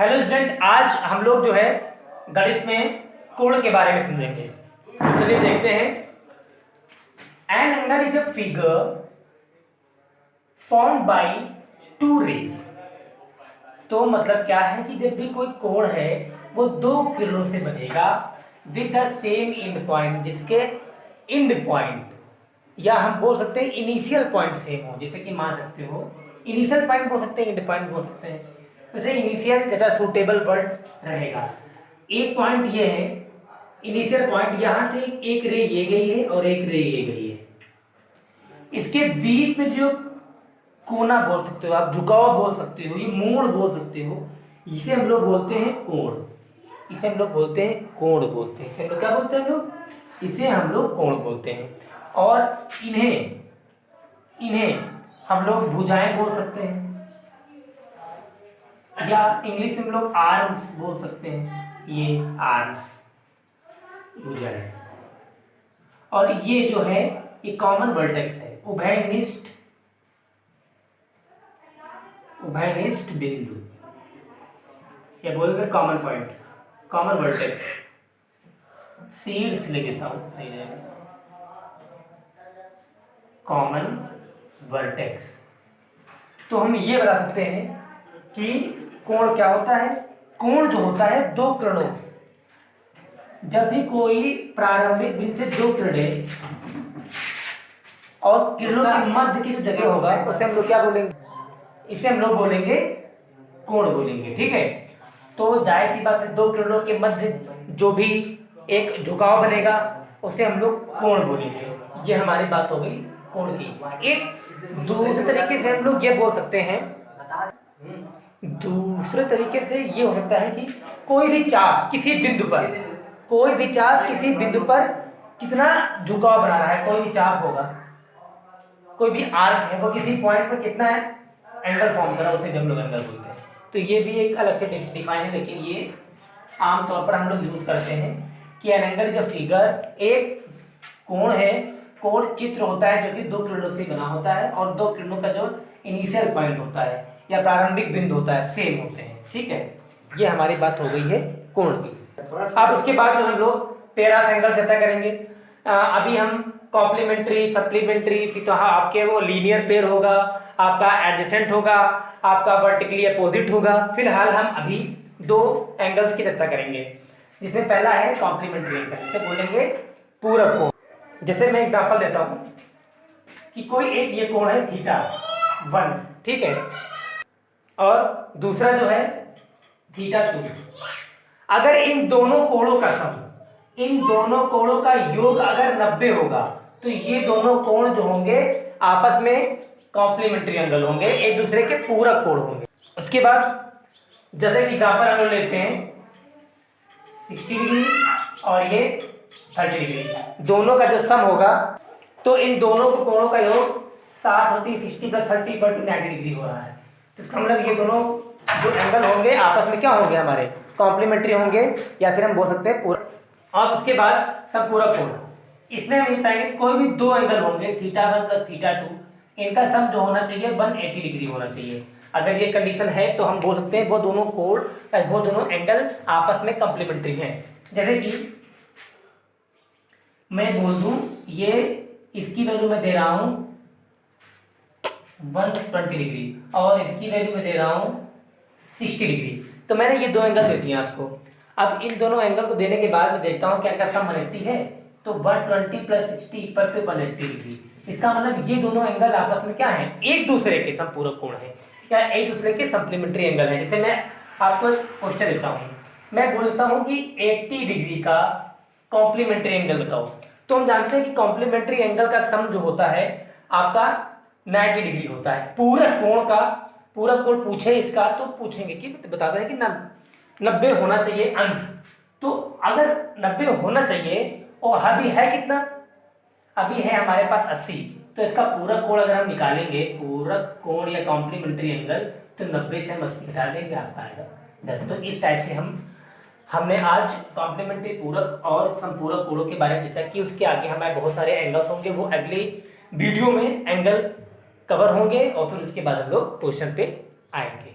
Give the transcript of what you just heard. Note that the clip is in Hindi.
हेलो स्टूडेंट, आज हम लोग जो है गणित में कोण के बारे में समझेंगे। तो चलिए देखते हैं। An angle is a figure formed by two rays. तो मतलब क्या है कि जब भी कोई कोण है वो दो किरणों से बनेगा with the same and point, जिसके एंड पॉइंट या हम बोल सकते हैं इनिशियल पॉइंट सेम हो। जैसे कि मान सकते हो इनिशियल पॉइंट बोल सकते हैं, एंड पॉइंट बोल सकते हैं। वैसे इनिशियल ज़्यादा सूटेबल वर्ड रहेगा। एक पॉइंट ये है, इनिशियल पॉइंट, यहाँ से एक रे ये गई है और एक रे ये गई है। इसके बीच में जो कोना बोल सकते हो आप, झुकाव बोल सकते हो, ये मोड़ बोल सकते हो, इसे हम लोग बोलते हैं कोण। इसे हम लोग बोलते हैं कोण बोलते हैं। इसे हम लोग क्या बोलते हैं? हम लोग इसे हम लोग कोण बोलते हैं। और इन्हें हम लोग भुजाएं बोल सकते हैं, या इंग्लिश में हम लोग आर्म्स बोल सकते हैं। ये आर्म्स भुजाएं। और ये जो है ये कॉमन वर्टेक्स है, उभयनिष्ठ बिंदु, या बोलते common point, common vertex. Seeds ले लेता हूं, सही रहेगा। Common vertex. तो हम ये बता सकते हैं कि कोण क्या होता है। कोण जो होता है दो किरणों, जब भी कोई प्रारंभिक बिंदु से दो किरणें और किरणों के मध्य की जो जगह होगा उसे हम लोग क्या बोलेंगे? इसे हम लोग बोलेंगे कोण बोलेंगे। ठीक है, तो जाहिर सी बात है दो किरणों के मध्य जो भी एक झुकाव बनेगा उसे हम लोग कोण बोलेंगे। ये हमारी बात हो गई कोण की। एक दूसरे तरीके से हम लोग ये बोल सकते हैं, दूसरे तरीके से ये हो सकता है कि कोई भी चाप किसी बिंदु पर, कोई भी चाप किसी बिंदु पर कितना झुकाव बना रहा है। कोई भी चाप होगा, कोई भी आर्क है, वो किसी पॉइंट पर कितना है एंगल फॉर्म कर रहा है, उसे हम लोग एंगल बोलते हैं। तो ये भी एक अलग से डिफाइन है, लेकिन ये आमतौर पर हम लोग यूज करते हैं कि N angle is a figure. एक कोण है, कोण चित्र होता है जो कि दो किरणों से बना होता है और दो किरणों का जो इनिशियल पॉइंट होता है या प्रारंभिक बिंदु होता है सेम होते हैं। ठीक है, ये हमारी बात हो गई है कोण की। अब उसके बाद जो हम लोग पेयर ऑफ एंगल चर्चा करेंगे। अभी हम कॉम्प्लीमेंट्री, सप्लीमेंट्री, फिर तो आपके वो लीनियर पेयर होगा, आपका एडजेसेंट होगा, आपका वर्टिकली अपोजिट होगा। फिलहाल हम अभी दो एंगल्स की चर्चा करेंगे, जिसमें पहला है कॉम्प्लीमेंट्री एंगल, इसे बोलेंगे पूरक कोण। जैसे मैं एग्जांपल देता हूं कि कोई एक ये कोण है थीटा 1, ठीक है, और दूसरा जो है थीटा 2। अगर इन दोनों कोणों का सम, इन दोनों कोणों का योग अगर 90 होगा तो ये दोनों कोण जो होंगे आपस में कॉम्प्लीमेंट्री एंगल होंगे, एक दूसरे के पूरक कोण होंगे। उसके बाद जैसे कि एग्जांपल हम लोग लेते हैं 60 डिग्री और ये 30 डिग्री, दोनों का जो सम होगा तो इन दोनों कोणों का योग 60 होती है, 60 + 30 = 90 डिग्री हो रहा है। तो इसका मतलब ये दोनों जो एंगल होंगे आपस में क्या होंगे? हमारे कॉम्प्लीमेंट्री होंगे, या फिर हम बोल सकते हैं पूरक। और उसके बाद संपूरक कोण, इसमें हम बताएंगे कोई भी दो एंगल होंगे θ1 + θ2, इनका सम जो होना चाहिए 180 डिग्री होना चाहिए। अगर ये कंडीशन है तो हम बोल सकते हैं वो दोनों कोण, वो दोनों एंगल आपस में कॉम्प्लीमेंट्री हैं। जैसे कि मैं बोल दूं ये इसकी वैल्यू मैं दे रहा हूं 120 डिग्री और इसकी वैल्यू मैं दे रहा हूं 60 डिग्री, तो मैंने ये दो एंगल दे दिए आपको। अब इन दोनों एंगल को देने के बाद मैं देखता हूं क्या इनका सम 180 है, तो 120 + 60 = 180 डिग्री। इसका मतलब ये दोनों एंगल आपस में क्या है? एक दूसरे के संपूरक कोण है या एक दूसरे के सप्लीमेंट्री एंगल है। जैसे मैं आपको क्वेश्चन देता हूं, मैं बोलता हूं कि 80 डिग्री का कॉम्प्लीमेंट्री एंगल बताओ, तो हम जानते हैं कि कॉम्प्लीमेंट्री एंगल का सम जो होता है आपका 90 डिग्री होता है। पूरक कोण का, पूरक कोण पूछे इसका तो पूछेंगे कि बताते हैं कि 90 होना चाहिए अंश। तो अगर 90 होना चाहिए और अभी है कितना? अभी है हमारे पास 80, तो इसका पूरक कोण अगर हम निकालेंगे, पूरक कोण या कॉम्प्लीमेंट्री एंगल, तो 90 से हम 80 घटा देंगे, आपका आएगा 10। तो इस टाइप से हमने आज कॉम्प्लीमेंट्री, पूरक और संपूरक कोणों के बारे में चर्चा की। उसके आगे हमारे बहुत सारे एंगल्स होंगे, वो अगले वीडियो में एंगल कवर होंगे और फिर उसके बाद हम लोग क्वेश्चन पे आएंगे।